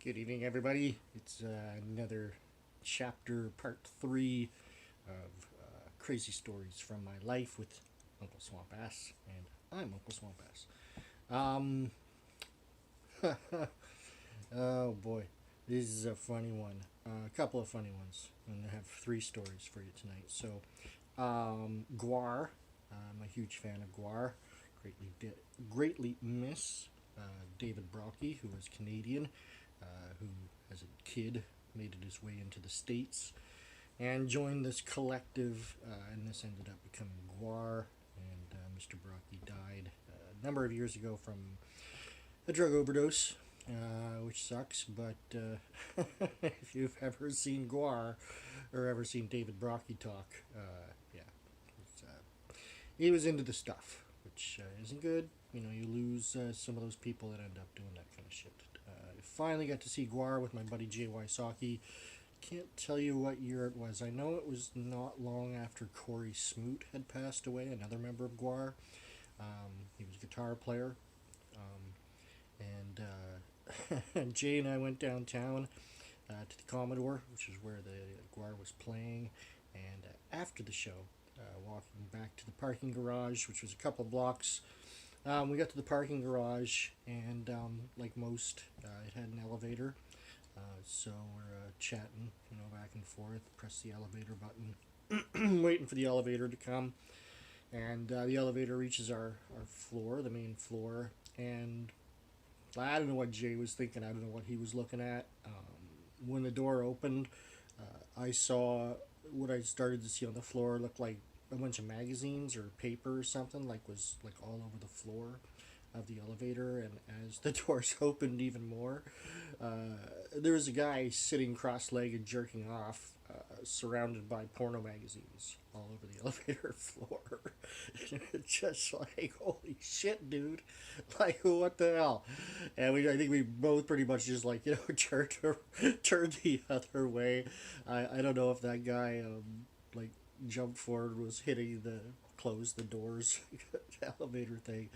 Good evening, everybody. It's another chapter, part 3 of crazy stories from my life with Uncle Swamp Ass, and I'm Uncle Swamp Ass. Um, oh boy, this is a funny one. A couple of funny ones, and I have 3 stories for you tonight. So, GWAR. I'm a huge fan of GWAR. Greatly miss David Brockie, who was Canadian, who, as a kid, made it his way into the States and joined this collective, and this ended up becoming GWAR. And Mr. Brockie died a number of years ago from a drug overdose, which sucks. But if you've ever seen GWAR or ever seen David Brockie talk, yeah, he was into the stuff, which isn't good. You know, you lose some of those people that end up doing that kind of shit. I finally got to see GWAR with my buddy J.Y. Saki. Can't tell you what year it was. I know it was not long after Corey Smoot had passed away, another member of GWAR. He was a guitar player. And Jay and I went downtown to the Commodore, which is where the GWAR was playing. And after the show, walking back to the parking garage, which was a couple blocks, we got to the parking garage, and like most, it had an elevator. So we're chatting, back and forth. Press the elevator button, waiting for the elevator to come. And the elevator reaches our floor, the main floor. And I don't know what Jay was thinking. I don't know what he was looking at. When the door opened, I saw what I started to see on the floor looked like a bunch of magazines or paper or something, was like all over the floor of the elevator. And as the doors opened even more, there was a guy sitting cross-legged jerking off, surrounded by porno magazines all over the elevator floor. Just like, holy shit, dude, like, what the hell? And I think we both pretty much just turned the other way. I don't know if that guy like jumped forward, was hitting the close the doors elevator thing.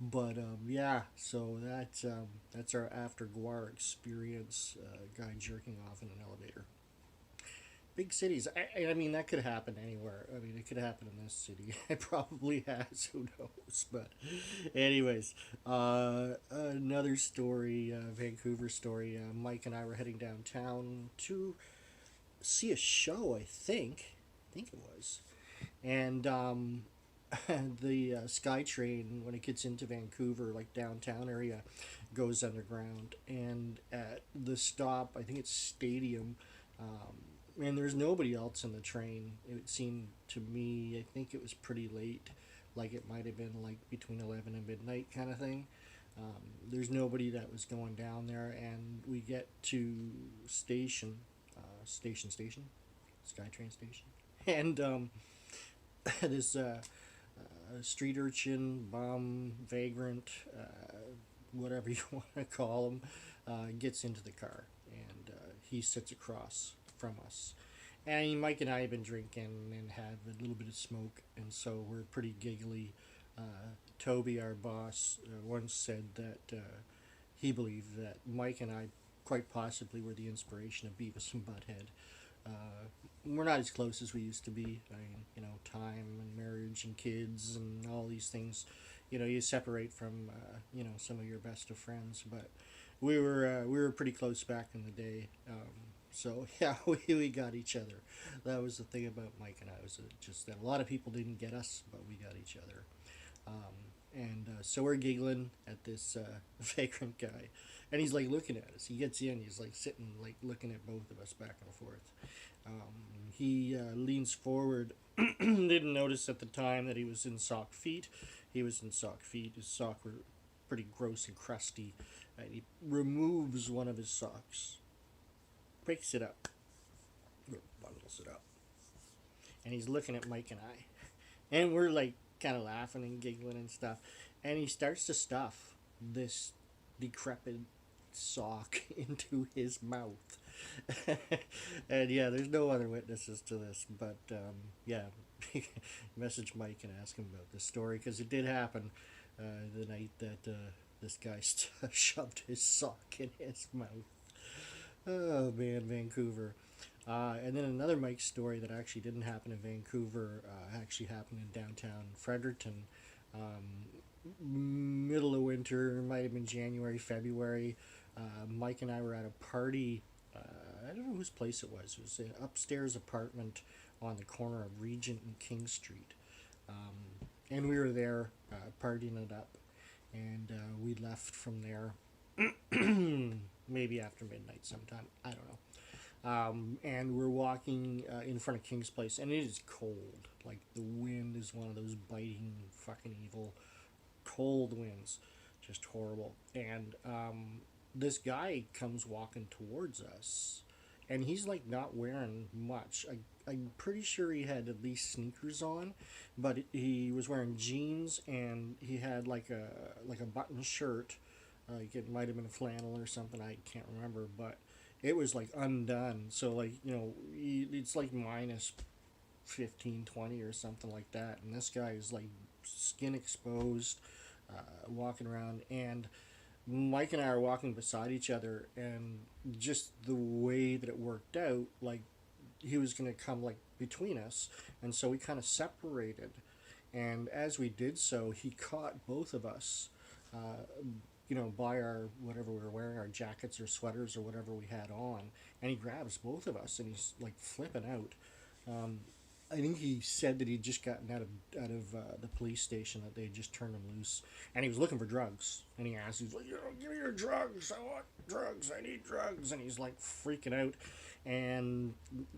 But yeah, so that's our after GWAR experience. Guy jerking off in an elevator. Big cities. I mean, that could happen anywhere. I mean, it could happen in this city. It probably has. Who knows? But, anyways, another story, Vancouver story. Mike and I were heading downtown to see a show. I think it was, and the SkyTrain, when it gets into Vancouver, like downtown area, goes underground. And at the stop, I think it's Stadium, and there's nobody else in the train. It seemed to me, I think it was pretty late, like it might have been like between 11 and midnight kind of thing. There's nobody that was going down there, and we get to station, SkyTrain station, and this street urchin, bum, vagrant, whatever you want to call him, gets into the car, and he sits across from us. And Mike and I have been drinking and have a little bit of smoke, and so we're pretty giggly. Toby, our boss, once said that he believed that Mike and I quite possibly were the inspiration of Beavis and Butthead. We're not as close as we used to be. I mean, time and marriage and kids and all these things. You separate from some of your best of friends, but we were pretty close back in the day. So yeah, we got each other. That was the thing about Mike and I, was just that a lot of people didn't get us, but we got each other. And so we're giggling at this vagrant guy, and he's like looking at us. He gets in, he's like sitting, like looking at both of us back and forth. He leans forward. Didn't notice at the time that he was in sock feet. He was in sock feet. His socks were pretty gross and crusty. And he removes one of his socks, breaks it up, or bundles it up, and he's looking at Mike and I, and we're like kind of laughing and giggling and stuff. And he starts to stuff this decrepit sock into his mouth. And yeah, there's no other witnesses to this, but yeah, message Mike and ask him about this story, because it did happen the night that this guy shoved his sock in his mouth. Oh man, Vancouver. And then another Mike story that actually didn't happen in Vancouver actually happened in downtown Fredericton. Middle of winter, might have been January, February. Mike and I were at a party. I don't know whose place it was. It was an upstairs apartment on the corner of Regent and King Street. And we were there partying it up. And we left from there maybe after midnight sometime. I don't know. And we're walking in front of King's Place, and it is cold. Like the wind is one of those biting, fucking evil, cold winds, just horrible. And this guy comes walking towards us, and he's like not wearing much. I'm pretty sure he had at least sneakers on, but he was wearing jeans, and he had like a button shirt. Like it might have been a flannel or something. I can't remember, but it was like undone. So like it's like minus 15, 20 or something like that. And this guy is like skin exposed, walking around. And Mike and I are walking beside each other, and just the way that it worked out, like he was going to come like between us, and so we kind of separated. And as we did so, he caught both of us, uh, by our whatever we were wearing, our jackets or sweaters or whatever we had on, and he grabs both of us, and he's like flipping out. Um, I think he said that he'd just gotten out of the police station, that they had just turned him loose, and he was looking for drugs. And he asked, he's like, give me your drugs. I want drugs. I need drugs. And he's like freaking out, and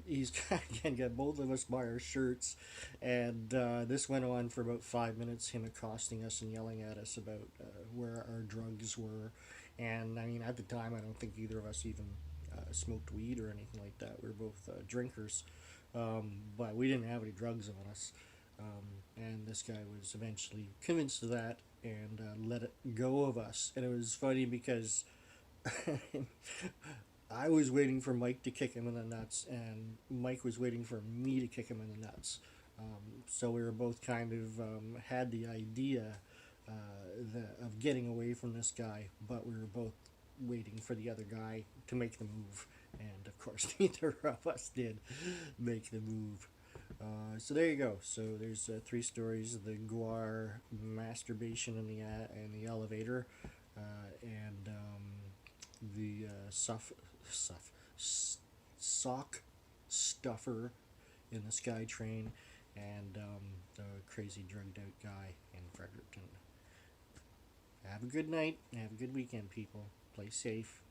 he's again got both of us by our shirts, and this went on for about 5 minutes. Him accosting us and yelling at us about where our drugs were, and I mean at the time I don't think either of us even smoked weed or anything like that. We were both drinkers. But we didn't have any drugs on us. And this guy was eventually convinced of that and let it go of us. And it was funny because I was waiting for Mike to kick him in the nuts, and Mike was waiting for me to kick him in the nuts. So we were both kind of had the idea of getting away from this guy, but we were both waiting for the other guy to make the move. And of course, neither of us did make the move. So there you go. So there's three stories: the GWAR, masturbation in the elevator, and the sock stuffer in the SkyTrain, and the crazy drugged out guy in Fredericton. Have a good night. Have a good weekend, people. Play safe.